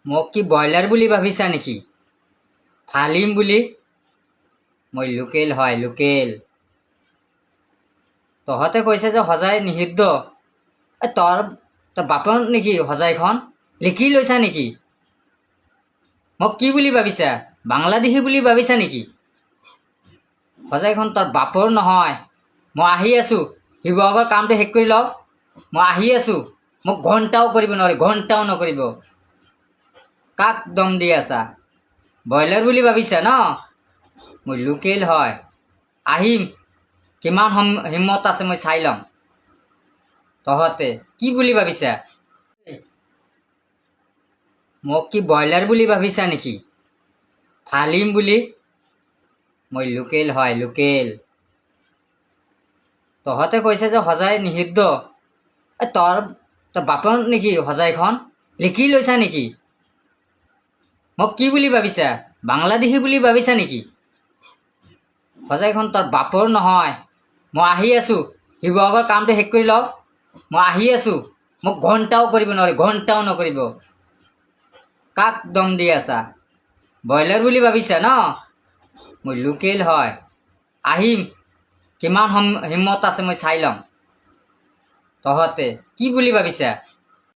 মোক কি ব্ৰইলাৰ বুলি ভাবিছা নেকি? ফালিম বুলি? মই লোকেল হয়, লোকেল। তহঁতে কৈছে যে সজাই নিষিদ্ধ। তোৰ বাপৰ নেকি সজাইখন? লিখি লৈছা নেকি? মোক কি বুলি ভাবিছা? বাংলাদেশী বুলি ভাবিছা নেকি? সজাইখন তোৰ বাপৰ নহয়। মই আহি আছো, শিৱসাগৰ কামটো শেষ কৰি লওঁ। মই আহি আছো। মোক ঘণ্টাও কৰিব নোৱাৰি, ঘণ্টাও নকৰিব। কাক দম দি আছা? ব্ৰইলাৰ বুলি ভাবিছা ন? মই লোকেল হয়, আহিম। কিমান হিম্মত আছে মই চাই ল'ম। তহঁতে কি বুলি ভাবিছা? মোক কি ব্ৰইলাৰ বুলি ভাবিছা নেকি? ফালিম বুলি? মই লোকেল হয়, লোকেল। তহঁতে কৈছে যে সজাই নিষিদ্ধ। তোৰ বাপৰ নেকি সজাইখন? লিখি লৈছা নেকি? মোক কি বুলি ভাবিছা? বাংলাদেশী বুলি ভাবিছা নেকি? সজাইখন তোৰ বাপৰ নহয়। মই আহি আছো, শিৱসাগৰ কামটো শেষ কৰি লওঁ। মই আহি আছো। মোক ঘণ্টাও কৰিব নোৱাৰি, ঘণ্টাও নকৰিব। কাক দম দি আছা? ব্ৰইলাৰ বুলি ভাবিছা ন? মই লোকেল হয়, আহিম। কিমান হিম্মত আছে মই চাই ল'ম। তহঁতে কি বুলি ভাবিছা?